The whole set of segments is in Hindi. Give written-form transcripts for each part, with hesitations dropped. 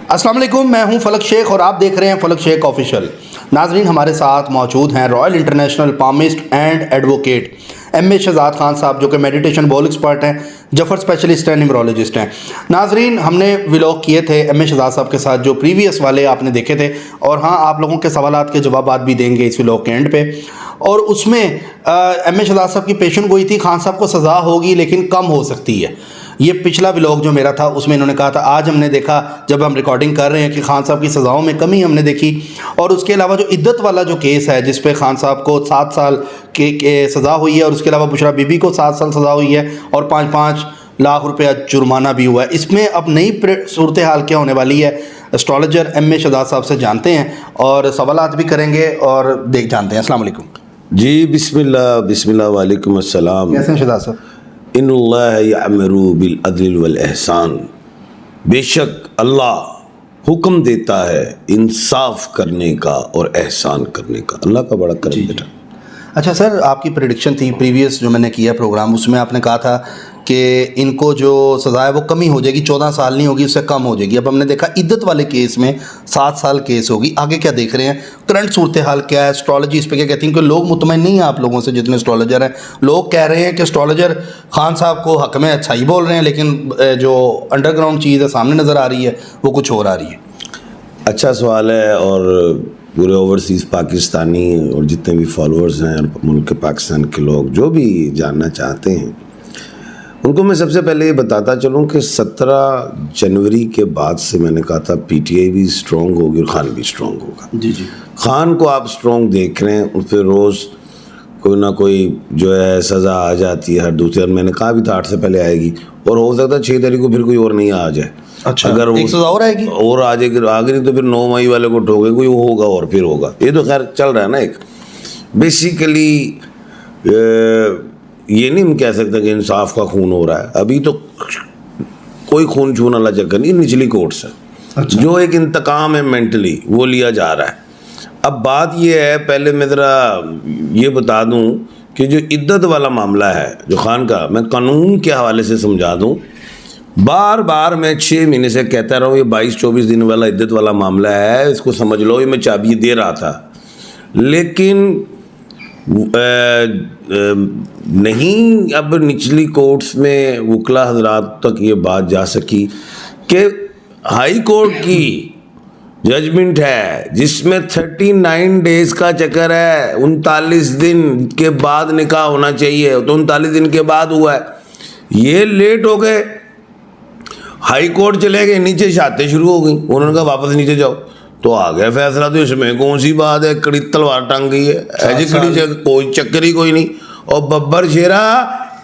अस्सलाम वालेकुम, मैं हूं फलक शेख और आप देख रहे हैं फलक शेख ऑफिशियल। नाजरीन, हमारे साथ मौजूद हैं royal international palmist and advocate MA. Shahzad Khan साहब, जो कि मेडिटेशन बॉल एक्सपर्ट हैं, जफर स्पेशलिस्ट हैं, न्यूमरोलॉजिस्ट हैं। नाजरीन, हमने व्लॉग किए थे एम.ए. शहजाद साहब के साथ, जो प्रीवियस वाले आपने देखे थे, और हाँ, आप लोगों के सवालात के जवाब भी देंगे इस व्लॉग के एंड पे। और उसमें एम.ए. शहजाद साहब की पेशन गोई थी, खान साहब को सज़ा होगी लेकिन कम हो सकती है। ये पिछला व्लॉग जो मेरा था उसमें इन्होंने कहा था। आज हमने देखा, जब हम रिकॉर्डिंग कर रहे हैं, कि खान साहब की सज़ाओं में कमी हमने देखी। और उसके अलावा जो इद्दत वाला जो केस है, जिस पे खान साहब को 7 साल के सज़ा हुई है, और उसके अलावा बुशरा बीबी को 7 साल सज़ा हुई है, और 5-5 लाख रुपया जुर्माना भी हुआ है। इसमें अब नई सूरत हाल क्या होने वाली है, एस्ट्रोलॉजर एम.ए. शहजाद साहब से जानते हैं और सवालात भी करेंगे और जानते हैं। अस्सलाम वालेकुम जी। बिस्मिल्लाह बिस्मिल्लाह, वालेकुम अस्सलाम। कैसे हैं शहजाद साहब? इन्नल्लाह यअमरु बिल अदल वल एहसान। बेशक अल्लाह हुक्म देता है इंसाफ करने का और एहसान करने का। अल्लाह का बड़ा करम बेटा। अच्छा सर, आपकी प्रेडिक्शन थी प्रीवियस जो मैंने किया प्रोग्राम, उसमें आपने कहा था कि इनको जो सज़ा है वो कमी हो जाएगी, 14 साल नहीं होगी, उससे कम हो जाएगी। अब हमने देखा इद्दत वाले केस में 7 साल केस होगी। आगे क्या देख रहे हैं, करंट सूरत हाल क्या है, एस्ट्रोलॉजी इस पर क्या कहती है? क्योंकि लोग मुतमईन नहीं हैं आप लोगों से, जितने एस्ट्रोलॉजर हैं। लोग कह रहे हैं कि एस्ट्रोलॉजर खान साहब को हक़ में अच्छा ही बोल रहे हैं, लेकिन जो अंडरग्राउंड चीज़ है सामने नज़र आ रही है वो कुछ और आ रही है। अच्छा सवाल है। और पूरे ओवरसीज़ पाकिस्तानी और जितने भी फॉलोअर्स हैं और मुल्क पाकिस्तान के लोग जो भी जानना चाहते हैं, उनको मैं सबसे पहले ये बताता चलूँ कि 17 जनवरी के बाद से मैंने कहा था पीटीआई भी स्ट्रॉन्ग होगी और खान भी स्ट्रॉन्ग होगा। जी जी। खान को आप स्ट्रॉन्ग देख रहे हैं, उस पर रोज़ कोई ना कोई जो है सज़ा आ जाती है हर दूसरे। मैंने कहा भी था 8 से पहले आएगी, और हो सकता है 6 तारीख को फिर कोई और नहीं आ जाए। अच्छा, अगर एक सज़ा और आएगी और आ जाएगी आगे, नहीं तो फिर 9 मई वाले को ठोके कोई, वो होगा और फिर होगा। ये तो खैर चल रहा है ना। एक बेसिकली ये नहीं हम कह सकते कि इंसाफ का खून हो रहा है। अभी तो कोई खून छूने वाला चक्कर नहीं, निचली कोर्ट से। अच्छा। जो एक इंतकाम है मेंटली, वो लिया जा रहा है। अब बात ये है, पहले मैं ज़रा ये बता दूं कि जो इद्दत वाला मामला है जो खान का, मैं कानून के हवाले से समझा दूं। बार बार मैं 6 महीने से कहता रहा हूँ, ये 22-24 दिन वाला इद्दत वाला मामला है, इसको समझ लो। ये मैं चाबी दे रहा था, लेकिन नहीं, अब निचली कोर्ट्स में वकला हजरात तक ये बात जा सकी कि हाई कोर्ट की जजमेंट है जिसमें 39 डेज का चक्कर है। 39 दिन के बाद निकाह होना चाहिए, तो 39 दिन के बाद हुआ है। ये लेट हो गए, हाई कोर्ट चले गए, नीचे शातें शुरू हो गई। उन्होंने कहा वापस नीचे जाओ, तो आ गया फैसला। तो इसमें कौन सी बात है, कड़ी तलवार टांग गई है, ऐसी कोई चक्कर ही कोई नहीं। और बब्बर शेरा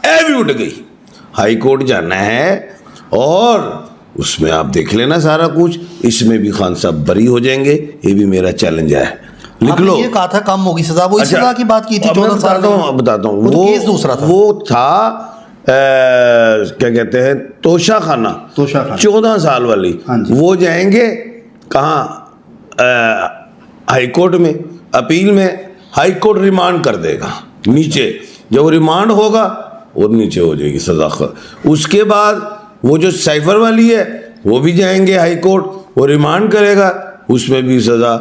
ऐ भी उठ गई। हाई कोर्ट जाना है और उसमें आप देख लेना सारा कुछ। इसमें भी खान साहब बरी हो जाएंगे, ये भी मेरा चैलेंज है। लिख लो। ये कहा था कम होगी सजा, वो अच्छा, सजा की बात की थी। बताता हूँ वो केस दूसरा था। वो था क्या कहते हैं, तोशा खाना 14 साल वाली। वो जाएंगे कहाँ, हाई कोर्ट में, अपील में। हाई कोर्ट रिमांड कर देगा नीचे। जब रिमांड होगा और नीचे हो जाएगी सजा। उसके बाद वो जो साइफर वाली है वो भी जाएंगे हाई कोर्ट, वो रिमांड करेगा, उसमें भी सजा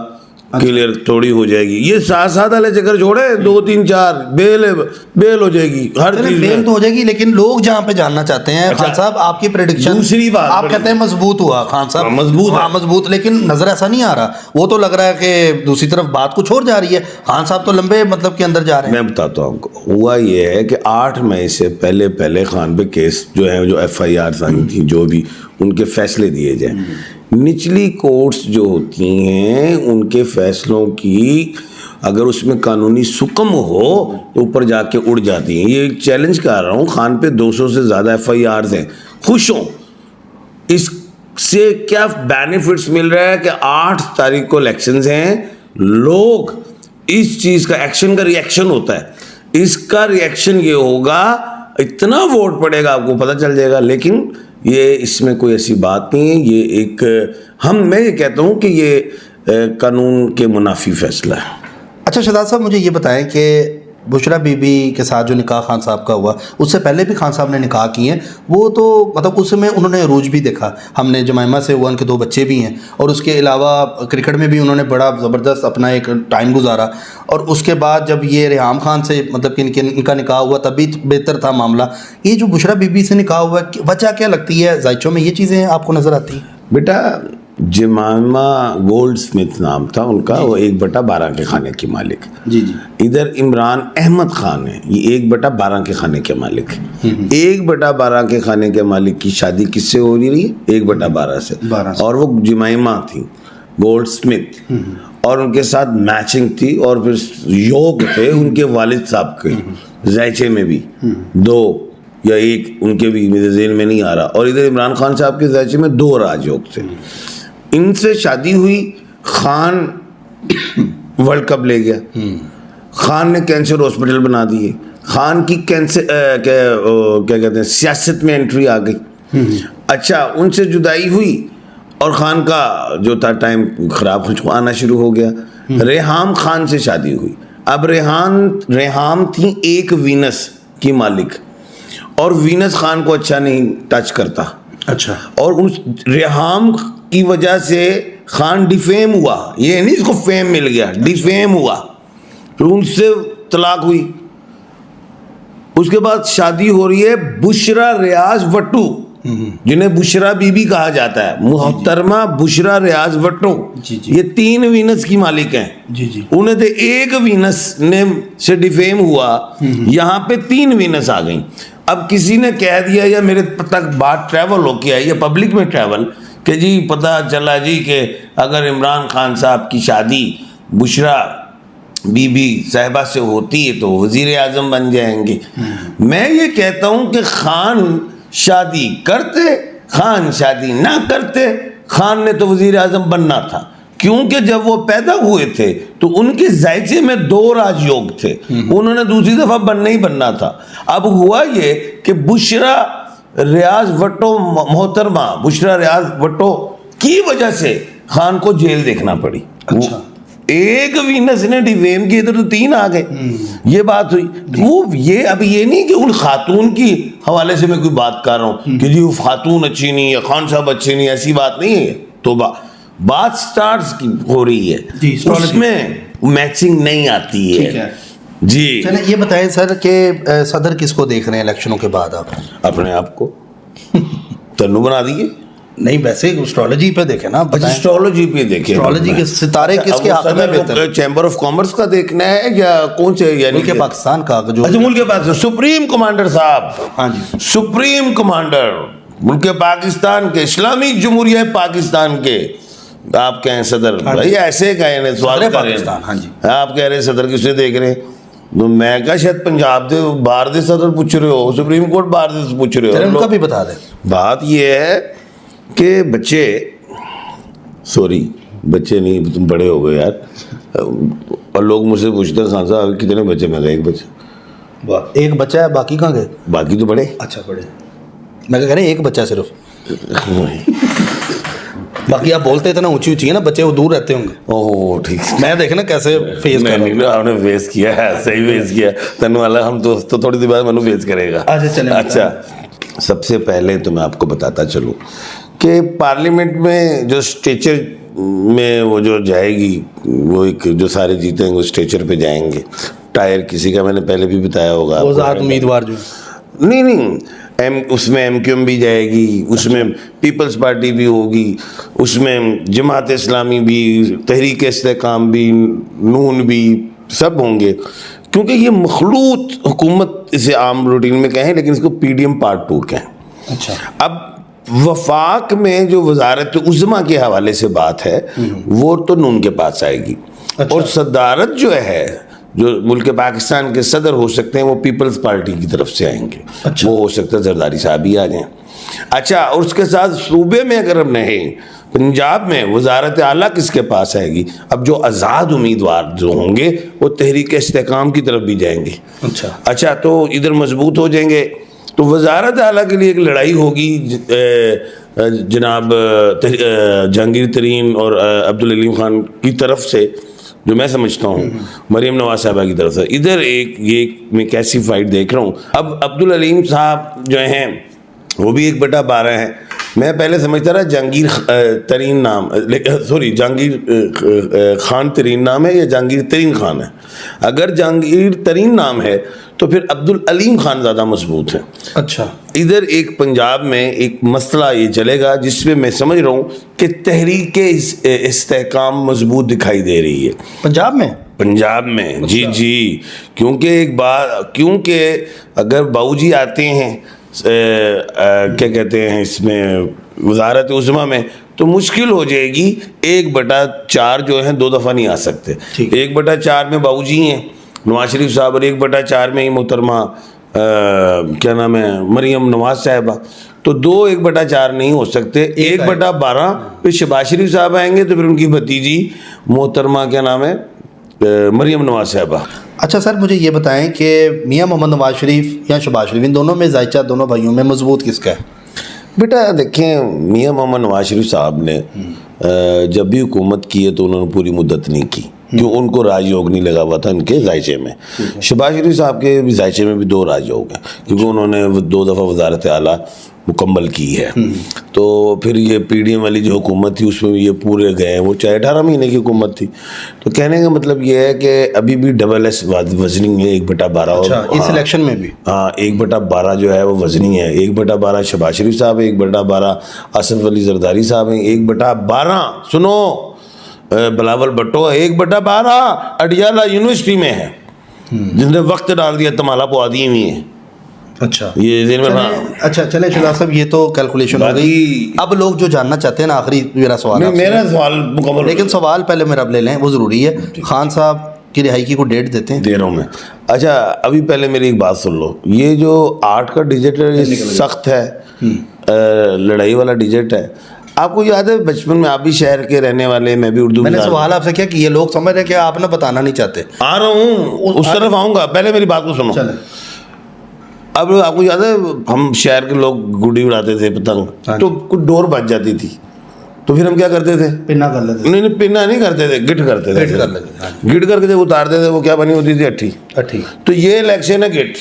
क्लियर थोड़ी हो जाएगी। ये 7 वाले चक्कर छोड़े, 2, 3, 4 बेल हो जाएगी, हर चीज बेल तो हो जाएगी। लेकिन लोग जहाँ पे जानना चाहते हैं, अच्छा, खान साहब आपकी प्रेडिक्शन, दूसरी बात आप कहते हैं मजबूत हुआ खान साहब, मजबूत, लेकिन नजर ऐसा नहीं आ रहा। वो तो लग रहा है कि दूसरी तरफ बात कुछ और जा रही है। खान साहब तो लंबे मतलब के अंदर जा रहे हैं। मैं बताता हूँ आपको, हुआ ये है कि 8 मई से पहले खान पे केस जो है, जो FIR आई थी, जो भी उनके फैसले दिए जाए। निचली कोर्ट्स जो होती हैं, उनके फैसलों की अगर उसमें कानूनी सुकम हो तो ऊपर जाके उड़ जाती हैं। ये चैलेंज कर रहा हूँ, खान पे 200 से ज़्यादा FIRs हैं। खुश हों, इससे क्या बेनिफिट्स मिल रहा है कि 8 तारीख को इलेक्शंस हैं। लोग इस चीज़ का, एक्शन का रिएक्शन होता है, इसका रिएक्शन ये होगा, इतना वोट पड़ेगा आपको पता चल जाएगा। लेकिन ये इसमें कोई ऐसी बात नहीं है। ये एक मैं ये कहता हूँ कि ये कानून के मुनाफी फैसला है। अच्छा शहजाद साहब, मुझे ये बताएं कि बुशरा बीबी के साथ जो निकाह खान साहब का हुआ, उससे पहले भी खान साहब ने निकाह किए हैं, वो तो मतलब उसमें उन्होंने अरूज भी देखा। हमने जमाइमा से हुआ, उनके 2 बच्चे भी हैं, और उसके अलावा क्रिकेट में भी उन्होंने बड़ा ज़बरदस्त अपना एक टाइम गुजारा। और उसके बाद जब ये रेहाम खान से मतलब कि इनका निकाह हुआ तब भी बेहतर था मामला। ये जो बुशरा बीबी से निकाह हुआ, वजह क्या लगती है जायचों में, ये चीज़ें आपको नज़र आती हैं? बेटा जमाइमा गोल्ड स्मिथ नाम था उनका, वो 1/12 के खाने की मालिक। जी जी। इधर इमरान अहमद खान है, ये 1/12 के खाने के मालिक है। 1/12 के खाने के मालिक की शादी किससे हो रही है? 1/12 से। और वो जमाइमा थी गोल्ड स्मिथ, और उनके साथ मैचिंग थी, और फिर योग थे उनके वालिद साहब के जायचे में भी 2 या 1 उनके भी मेरे ज़हन में नहीं आ रहा, और इधर इमरान खान साहब के जायचे में 2 राजयोग थे। इनसे शादी हुई, खान वर्ल्ड कप ले गया, खान ने कैंसर हॉस्पिटल बना दिए, खान की कैंसर क्या कहते हैं सियासत में एंट्री आ गई। अच्छा, उनसे जुदाई हुई और खान का जो था टाइम खराब आना शुरू हो गया। रेहाम खान से शादी हुई। अब रेहाम थी एक वीनस की मालिक, और वीनस खान को अच्छा नहीं टच करता। अच्छा। और उस रेहाम की वजह से खान डिफेम हुआ, ये नहीं इसको फेम मिल गया, डिफेम हुआ, फिर उनसे तलाक हुई। उसके बाद शादी हो रही है बुशरा रियाज भट्टू, जिन्हें बुशरा बीबी कहा जाता है, मोहतरमा बुशरा रियाज भट्टू। ये 3 वीनस की मालिक हैं। जी जी। उन्हें तो एक वीनस ने से डिफेम हुआ, यहाँ पे 3 वीनस आ गई। अब किसी ने कह दिया, या मेरे तक बात ट्रैवल होके आई है पब्लिक में ट्रैवल, कि जी पता चला जी कि अगर इमरान खान साहब की शादी बुशरा बीबी साहिबा से होती है तो वज़ीर आज़म बन जाएंगे। मैं ये कहता हूँ कि खान शादी करते, खान शादी ना करते, खान ने तो वज़ीर आज़म बनना था, क्योंकि जब वो पैदा हुए थे तो उनके जायचे में 2 राजयोग थे, उन्होंने दूसरी दफ़ा बनना ही बनना था। अब हुआ ये कि बुशरा रियाज भट्टो, मोहतरमा बुशरा रियाज भट्टो की वजह से खान को जेल देखना पड़ी। अच्छा। एक वीनस ने डिफेम किए तो 3 आ गए। ये बात हुई। वो ये अब ये नहीं कि उन खातून की हवाले से मैं कोई बात कर रहा हूँ कि जी वो खातून अच्छी नहीं है, खान साहब अच्छे नहीं है, ऐसी बात नहीं है। तो बात स्टार्स की हो रही है, उसमें मैचिंग नहीं आती है। जी चले, ये बताएं सर कि सदर किसको देख रहे हैं इलेक्शनों के बाद आप? अपने आप को तन्नू बना दिए? नहीं, वैसे एस्ट्रोलॉजी पे देखें ना। अच्छा, एस्ट्रोलॉजी पे देखें। एस्ट्रोलॉजी के सितारे किसके हाथ में बेहतर? चैम्बर ऑफ कॉमर्स का देखना है या कौन से? यानी मुल्क पाकिस्तान का जो। अच्छा, मुल्क पाकिस्तान, सुप्रीम कमांडर साहब। हाँ जी। सुप्रीम कमांडर मुल्क पाकिस्तान के, इस्लामी जमहूरिया पाकिस्तान के आप कहें सदर। भाई ऐसे कहें सवाल कर रहे हैं। हाँ जी। आप कह रहे हैं सदर किसने देख रहे हैं? तो मैं क्या शायद पंजाब दे बाहर दे सदर पूछ रहे हो, सुप्रीम कोर्ट बाहर दे पूछ रहे हो। उनका भी बता दें। बात ये है कि बच्चे, सॉरी बच्चे नहीं, तुम बड़े हो गए यार, और लोग मुझसे पूछते हैं खान साहब कितने बच्चे? मैं 1 बच्चा। 1 बच्चा है, बाकी कहाँ गए? बाकी तो बड़े। अच्छा, बड़े। मैं कह रहे 1 बच्चा सिर्फ। बाकी आप बोलते इतना ऊंची है ना, बच्चे वो दूर रहते होंगे। ओह ठीक। मैं देखना कैसे फेस कर रहा हूं। आपने फेस किया है, सही फेस किया। तनु वाला हम दोस्त तो थोड़ी देर बाद मनु फेस करेगा। अच्छा चलें। अच्छा, सबसे पहले तो मैं आपको बताता चलूँ कि पार्लियामेंट में जो स्टेचर में वो जो जाएगी, वो एक जो सारे जीतेंगे वो स्टेचर पे जाएंगे। टायर किसी का मैंने पहले भी बताया होगा। उम्मीदवार जो नहीं उसमें एमक्यूएम भी जाएगी, उसमें पीपल्स पार्टी भी होगी, उसमें जमात इस्लामी भी, तहरीक इस्तेकाम भी, नून भी, सब होंगे, क्योंकि ये मखलूत हुकूमत इसे आम रूटीन में कहें, लेकिन इसको पीडीएम पार्ट 2 कहें। अच्छा। अब वफाक में जो वजारत उज़्मा के हवाले से बात है वो तो नून के पास आएगी। अच्छा। और सदारत जो है, जो मुल्क पाकिस्तान के सदर हो सकते हैं, वो पीपल्स पार्टी की तरफ से आएंगे। अच्छा। वो हो सकता है जरदारी साहब ही आ जाएं। अच्छा, और उसके साथ सूबे में अगर हम नहीं, पंजाब में वजारत आला किसके पास आएगी? अब जो आज़ाद उम्मीदवार जो होंगे वो तहरीक इस्तेकाम की तरफ भी जाएंगे। अच्छा, तो इधर मजबूत हो जाएंगे। तो वजारत आला के लिए एक लड़ाई होगी जनाब जहांगीर तरीन और अब्दुल अलीम खान की तरफ से, जो मैं समझता हूँ मरियम नवाज साहबा की तरफ से। इधर एक ये मैं कैसी फाइट देख रहा हूँ। अब अब्दुल अलीम साहब जो हैं वो भी 1/12 हैं। मैं पहले समझता रहा जहांगीर तरीन नाम, सॉरी जहांगीर खान तरीन नाम है या जहांगीर तरीन खान है। अगर जहांगीर तरीन नाम है तो फिर अब्दुल अलीम खान ज़्यादा मजबूत है। अच्छा, इधर एक पंजाब में एक मसला ये चलेगा जिसमें मैं समझ रहा हूँ कि तहरीक इस्तेहकाम मजबूत दिखाई दे रही है पंजाब में। पंजाब में जी जी, क्योंकि एक बात, क्योंकि अगर बाऊजी आते हैं क्या कहते हैं इसमें वजारत उज़्मा में, तो मुश्किल हो जाएगी। 1/4 जो है 2 दफ़ा नहीं आ सकते। 1/4 में बाऊजी हैं नवाज शरीफ साहब, और 1/4 में ही मोहतरमा क्या नाम है मरियम नवाज साहबा। तो 1/4 नहीं हो सकते। 1/12 फिर शहबाज शरीफ साहब आएंगे, तो फिर उनकी भतीजी मोहतरमा क्या नाम है मरियम नवाज साहबा। अच्छा सर, मुझे ये बताएं कि मियां मोहम्मद नवाज शरीफ या शहबाज शरीफ, इन दोनों में जायचा, दोनों भाइयों में मजबूत किसका है? बेटा देखें, मियां मोहम्मद नवाज शरीफ साहब ने जब भी हुकूमत की है तो उन्होंने पूरी मुद्दत नहीं की, क्यों? उनको राजयोग नहीं लगा हुआ था उनके जायचे में। शहबाज शरीफ साहब के भी जायचे में भी 2 राजयोग हैं, क्योंकि उन्होंने 2 दफ़ा वजारत आला मुकम्मल की है। तो फिर ये PDM वाली जो हुकूमत थी उसमें ये पूरे गए, वो चाहे 18 महीने की हुकूमत थी। तो कहने का मतलब ये है कि अभी भी SS वजनिंग है 1/12। अच्छा, इस इलेक्शन में भी? हाँ, 1/12 जो है वो वजनी है। 1/12 शहबाज शरीफ साहब है, 1/12 आसिफ अली जरदारी साहब हैं, 1/12 सुनो बिलावल भुट्टो है, 1/12 अडियाला यूनिवर्सिटी में है, जिसने वक्त डाल दिया तमाला पवा दी हुई है। अच्छा, ये दिन में अच्छा चले शुदा साहब, ये तो कैलकुलेशन हो गई। अब लोग जो जानना चाहते हैं ना, आखिरी मेरा सवाल, मेरा सवाल मुकम्मल, लेकिन सवाल पहले मेरा ले लें, वो ज़रूरी है। खान साहब की रिहाई की कोई डेट देते हैं? दे रहा हूँ मैं। अच्छा, अभी पहले मेरी एक बात सुन लो। ये जो 8 का डिजिट है सख्त है, लड़ाई वाला डिजिट है। आपको याद है बचपन में, आप भी शहर के रहने वाले, मैं भी उर्दू, मैंने सवाल आपसे किया कि ये लोग समझ रहे हैं कि आप ना बताना नहीं चाहते। आ रहा हूँ, उस तरफ आऊँगा, पहले मेरी बात को सुनो। चले। अब आपको याद है हम शहर के लोग गुड़ी उड़ाते थे पतंग, तो कुछ डोर बच जाती थी, तो फिर हम क्या करते थे? पिन्ना कर लेते। नहीं, पिन्ना नहीं करते थे, गिट करते थे। गिट करके जब उतारते थे वो क्या बनी होती थी? अट्ठी। तो ये इलेक्शन है गिट।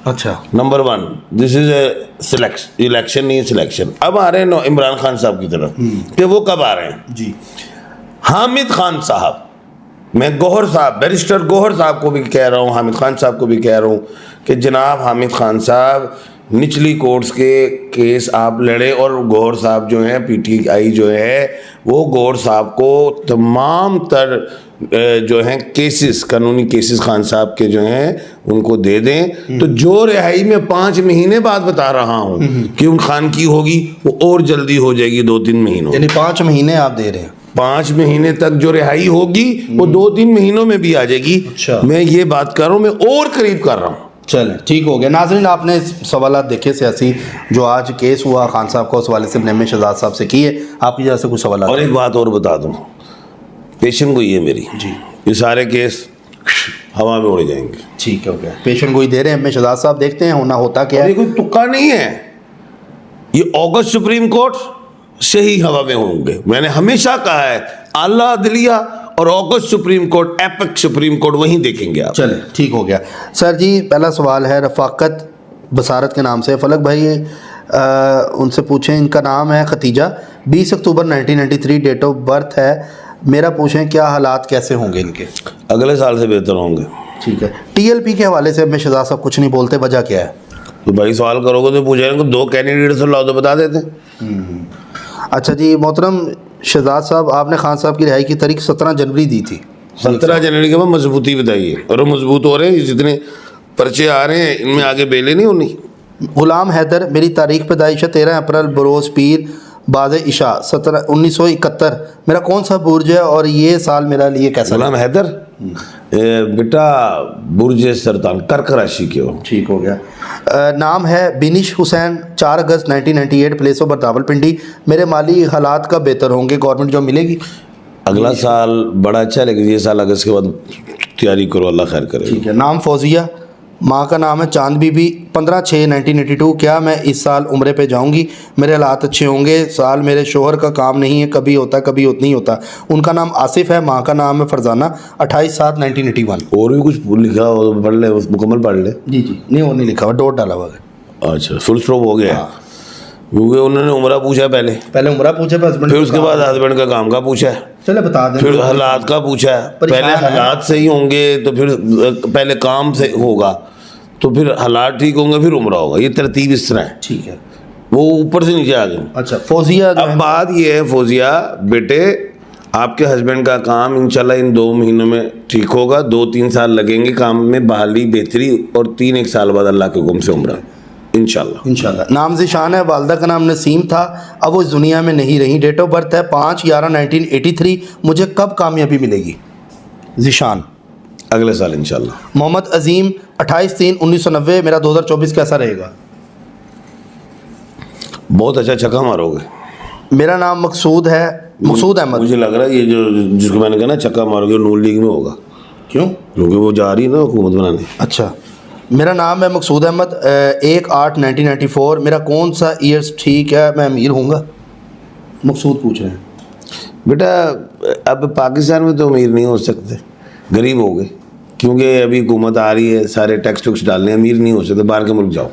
अच्छा, number 1, this is selection, election नहीं सिलेक्शन। अब आ रहे हैं इमरान खान साहब की तरफ कि वो कब आ रहे हैं जी। हामिद खान साहब, मैं गौहर साहब, बैरिस्टर गौहर साहब को भी कह रहा हूँ, हामिद खान साहब को भी कह रहा हूँ कि जनाब हामिद खान साहब, निचली कोर्ट्स के केस आप लड़े, और गौहर साहब जो हैं PTI जो है वो गौहर साहब को तमाम तर जो हैं केसेस, कानूनी केसेस खान साहब के जो हैं उनको दे दें। तो जो रिहाई में 5 महीने बाद बता रहा हूँ कि उन खान की होगी, वो और जल्दी हो जाएगी 2-3 महीनों। यानी 5 महीने आप दे रहे हैं? 5 महीने तक जो रिहाई होगी वो 2-3 महीनों में भी आ जाएगी। अच्छा। मैं ये बात कर रहा हूँ, मैं और करीब कर रहा हूँ। चलें, ठीक हो गया। नाज़रीन, आपने सवाल देखे सियासी जो आज केस हुआ खान साहब को, उस हवाले से एम शहजाद साहब से किए, आपकी तरफ से कुछ सवाल? और एक बात और बता दूँ, पेशेंट गोई है मेरी जी, ये सारे केस हवा में उड़ जाएंगे। ठीक हो गया, पेशेंट गोई दे रहे हैं एम शहजाद साहब, देखते हैं होना होता क्या है। कोई तुक्का नहीं है, ये अगस्त सुप्रीम कोर्ट से ही हवा में होंगे। मैंने हमेशा कहा है आला अदलिया और अगस्त सुप्रीम कोर्ट, एपिक सुप्रीम कोर्ट, वहीं देखेंगे आप। चले, ठीक हो गया। सर जी, पहला सवाल है रफ़ाकत बसारत के नाम से। फलक भाई उनसे पूछें, इनका नाम है Khatija, 20 October 1993 date of birth है। मेरा पूछें क्या हालात कैसे होंगे इनके? अगले साल से बेहतर होंगे। ठीक है। TLP के हवाले से शहजाद साहब कुछ नहीं बोलते, वजह क्या है? तो भाई सवाल करोगे तो पूछेंगे, 2 कैंडिडेट से लाओ तो बता देते। अच्छा जी, मोहतरम शहजाद साहब, आपने खान साहब की रिहाई की तारीख 17 जनवरी दी थी। 17 जनवरी के बाद मजबूती बताइए, और मजबूत हो रहे हैं, जितने पर्चे आ रहे हैं इनमें आगे बेले नहीं होनी। गुलाम हैदर, मेरी तारीख पैदाइश है 13 अप्रैल बरोज़ पीर बाज़ इशा 1971। मेरा कौन सा बुर्ज है और ये साल मेरा लिए कैसा? गुलाम हैदर बेटा बुर्ज सरतान कर्क राशि के हो। ठीक हो गया। नाम है बिनिश हुसैन, 4 अगस्त 1998, प्लेस ऑफ बर्थ रावलपिंडी। मेरे माली हालात का बेहतर होंगे, गवर्नमेंट जॉब मिलेगी? अगला साल बड़ा अच्छा, लेकिन ये साल अगस्त के बाद तैयारी करो, अल्लाह खैर करे। ठीक है। नाम फौजिया, माँ का नाम है चांद बीबी, 15/6/1982। क्या मैं इस साल उम्रे पे जाऊंगी? मेरे हालात अच्छे होंगे। साल मेरे शोहर का काम नहीं है, कभी होता कभी नहीं होता। उनका नाम आसिफ है, माँ का नाम है फरजाना, 28/7/1981। और भी कुछ लिखा हो तो पढ़ ले, उस मुकम्मल पढ़ ले। जी जी, नहीं और नहीं लिखा हुआ, डॉट डाला हुआ है। अच्छा, फुल स्टॉप हो गया। क्योंकि उन्होंने उम्रा पूछा पहले उम्रा पूछा, हस्बैंड, फिर उसके बाद हस्बैंड का काम का पूछा है, चले बता दें, फिर हालात का पूछा है। पहले हालात सही होंगे तो फिर पहले काम से होगा, तो फिर हालात ठीक होंगे फिर उम्रा होगा। ये तरतीब इस तरह है। ठीक है। वो ऊपर से नीचे आ गए। अच्छा, फौजिया अब बात ये है फौजिया बेटे, आपके हस्बैंड का काम इंशाल्लाह इन 2 महीनों में ठीक होगा। 2-3 साल लगेंगे काम में बहाली बेहतरी, और 3-1 साल बाद अल्लाह के हुक्म से उम्रा इंशाल्लाह। नाम ज़िशान है, वालदा का नाम नसीम था, अब वो इस दुनिया में नहीं रही। डेट ऑफ बर्थ है 5/11/1983। मुझे कब कामयाबी मिलेगी? ज़िशान अगले साल इंशाल्लाह। मोहम्मद अजीम 28/3/1990। मेरा 2024 कैसा रहेगा? बहुत अच्छा छक्का मारोगे। मेरा नाम मकसूद है, मकसूद अहमद। मुझे लग रहा है ये जो जिसको मैंने कहा ना छक्का मारोगे, नून लीग में होगा। क्यों? क्योंकि वो जा रही है ना हुकूमत बनाने। अच्छा, मेरा नाम है मकसूद अहमद, 1/8/1994। मेरा कौन सा ईयर्स ठीक है, मैं अमीर होऊंगा? मकसूद पूछ रहे हैं। बेटा अब पाकिस्तान में तो अमीर नहीं हो सकते, गरीब हो गए, क्योंकि अभी हुकूमत आ रही है, सारे टैक्स टुक्स डालने, अमीर नहीं हो सकते, बाहर के मुल्क जाओ।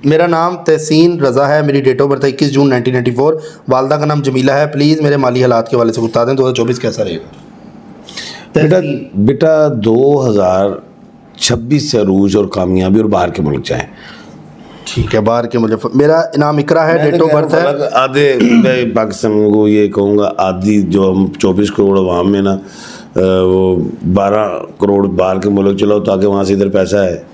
मेरा नाम तहसीन रज़ा है, मेरी डेट ऑफ बर्थ है 21 जून 1994। वालदा का नाम जमीला है। प्लीज़ मेरे माली हालात के हवाले से बता दें, 2024 कैसा रहेगा? बेटा 2026 से अरूज और कामयाबी और बाहर के मुल्क जाएं। ठीक है, बाहर के मुल्क। मेरा नाम इकरा है, डेट ऑफ बर्थ है आधे, मैं पाकिस्तान को ये कहूँगा आधी, जो हम 24 करोड़ अवाम में ना, वो 12 करोड़ बाहर के मुल्क चलाओ ताकि वहाँ से इधर पैसा है।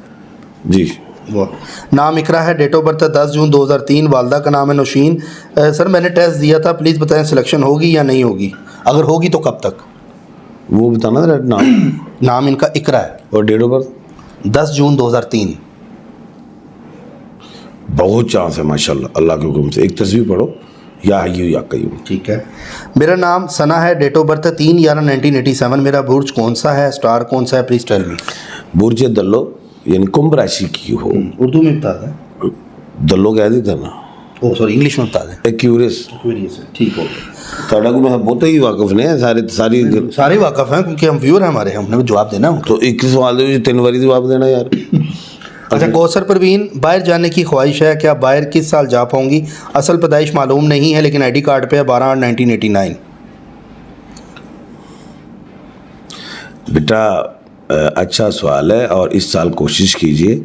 जी, वो नाम इकरा है, डेट ऑफ बर्थ है 10 जून 2003। वालदा का नाम है नौशीन। सर मैंने टेस्ट दिया था, प्लीज़ बताएं सिलेक्शन होगी या नहीं होगी? अगर होगी तो कब तक? वो बताना जरा नाम। नाम इनका इकरा है और डेट ऑफ बर्थ 10 जून 2003। बहुत चांस है माशाल्लाह, अल्लाह के हुक्म से। एक तस्वीर पढ़ो, या हय्यू या कय्यूम। ठीक है। मेरा नाम सना है, डेट ऑफ बर्थ है 3/11/1987। मेरा बुर्ज कौन सा है, स्टार कौन सा है, प्लीज़ टेल मी। बुर्ज दल्लो यानी कुंभ राशि की हो। उर्दू में बता दें। दल्लो कह देता ना, ओ सॉरी, इंग्लिश में बता दें। एक्यूरियस। ठीक हो गया। साढ़ा को मैं बहुत ही वाकफ ने सारे वाकफ हैं, क्योंकि हम व्यूअर हैं हमारे, हमने जवाब देना है। तो एक सवाल दे 3 बारी जवाब देना यार। अच्छा, कौसर परवीन, बाहर जाने की ख्वाहिश है, क्या बाहर किस साल जा पाऊंगी? असल पैदाइश मालूम नहीं है, लेकिन आईडी कार्ड पे है 12/1989। बेटा अच्छा सवाल है, और इस साल कोशिश कीजिए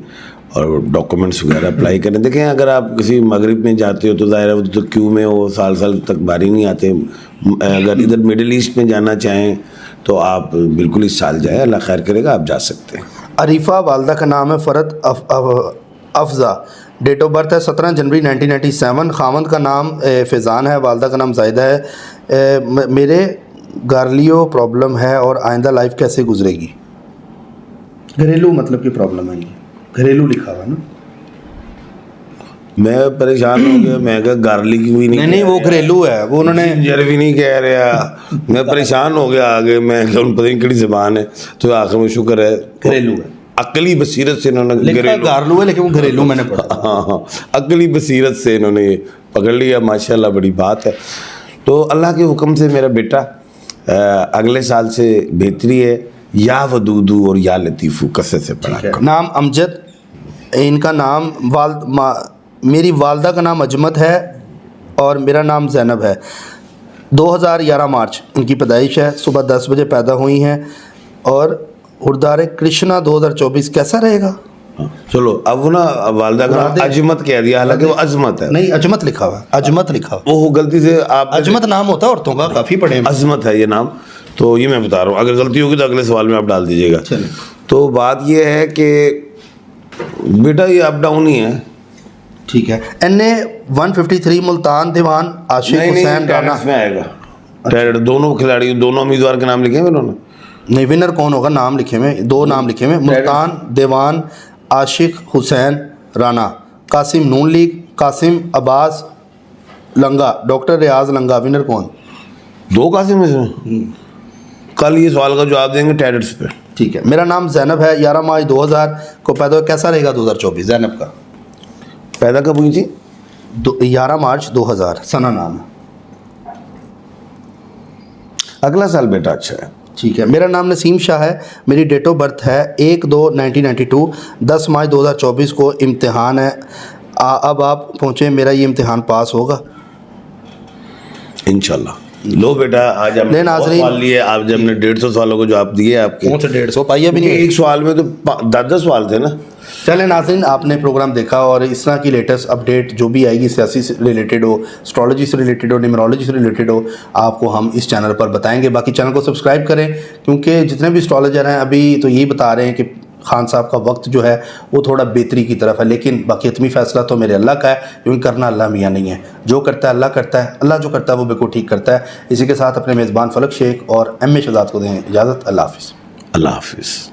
और डॉक्यूमेंट्स वगैरह अप्लाई करें। देखें, अगर आप किसी मगरिब में जाते हो तो ज़ाहिर है वो तो क्यू में हो, साल साल तक बारी नहीं आते। अगर इधर मिडिल ईस्ट में जाना चाहें तो आप बिल्कुल इस साल जाए, अल्लाह खैर करेगा, आप जा सकते हैं। अरीफ़ा, वालदा का नाम है फ़रत अफ़ज़ा, डेट ऑफ बर्थ है 17 जनवरी 1997। खामद का नाम फैज़ान है, वालदा का नाम ज़ाहिदा है। मेरे गार्लियो प्रॉब्लम है और आइंदा लाइफ कैसे गुजरेगी? घरेलू मतलब की प्रॉब्लम है, घरेलू लिखा हुआ है ना। मैं परेशान हो गया, मैं कहा गार्लिक भी नहीं वो घरेलू है, वो उन्होंने जिंजर भी नहीं कह रहा। मैं परेशान हो गया आगे, मैं पता नहीं किहड़ी ज़बान है, तो आखिर में शुक्र है घरेलू है। अकली बसीरत से इन्होंने गार्लू है, लेकिन वो घरेलू मैंने पढ़ा। हाँ, अकली बसीरत से इन्होंने ये पकड़ लिया, माशाल्लाह बड़ी बात है। तो अल्लाह के हुक्म से मेरा बेटा अगले साल से बेहतरी है। या वदूदू और या लतीफ़ू कसरत से पढ़ा। नाम अमजद, इनका नाम मेरी वालदा का नाम अजमत है और मेरा नाम जैनब है। 2011 मार्च इनकी पैदाइश है, सुबह 10 बजे पैदा हुई हैं। और उर्दारे कृष्णा 2024 कैसा रहेगा? चलो, अब वो ना वालदा का नाम अजमत कह दिया, हालांकि वो अजमत है। नहीं, अजमत लिखा हुआ है, अजमत लिखा हुआ। वो गलती से आप अजमत नाम होता है औरतों का, काफ़ी पढ़े। अजमत है ये नाम, तो ये मैं बता रहा हूँ। अगर गलती होगी तो अगले सवाल में आप डाल दीजिएगा। तो बात ये है कि बेटा ये अप डाउन ही है। ठीक है। NA 153 मुल्तान दीवान आशिक हुसैन राना में आएगा। अच्छा। दोनों खिलाड़ी, दोनों उम्मीदवार के नाम लिखे हैं उन्होंने। नहीं, विनर कौन होगा? नाम लिखे हुए, 2 नाम लिखे हुए, मुल्तान दीवान आशिक हुसैन राना। कासिम नून लीग, कासिम अब्बास लंगा, डॉक्टर रियाज लंगा। विनर कौन? 2 कासिम इसमें। कल ये सवाल का जवाब देंगे टैरेट्स पे। ठीक है। मेरा नाम जैनब है, 11 मार्च 2000 को पैदा हुआ। कैसा रहेगा 2024 जैनब का? पैदा कब हुई थी? 11 मार्च 2000 सना नाम है। अगला साल बेटा अच्छा है। ठीक है। मेरा नाम नसीम शाह है, मेरी डेट ऑफ बर्थ है 1/2/1992, 10 मार्च 2024 को इम्तिहान है। अब आप पहुँचे, मेरा ये इम्तिहान पास होगा इंशाल्लाह। लो बेटा, आज हमने नहीं, बहुत नाज़रीन, सवाल लिए, आज हमने 150 सवालों को जवाब दिए आपके। कौन से 150 पाइए भी नहीं है। एक सवाल में तो 10 सवाल थे ना। चलें नाज़रीन, आपने प्रोग्राम देखा और इस तरह की लेटेस्ट अपडेट जो भी आएगी, सियासी से रिलेटेड हो, एस्ट्रोलॉजी से रिलेटेड हो, न्यूमरोलॉजी से रिलेटेड हो, आपको हम इस चैनल पर बताएंगे। बाकी चैनल को सब्सक्राइब करें, क्योंकि जितने भी एस्ट्रोलॉजर हैं अभी तो यही बता रहे हैं कि खान साहब का वक्त जो है वो थोड़ा बेहतरी की तरफ है, लेकिन बाकी हतमी फैसला तो मेरे अल्लाह का है, क्योंकि करना अल्लाह मियाँ नहीं है। जो करता है अल्लाह करता है, अल्लाह जो करता है वो बिल्कुल ठीक करता है। इसी के साथ अपने मेज़बान फलक शेख और एम ए शहजाद को दें इजाज़त। अल्लाह हाफ़िज़। अल्लाह हाफिज़।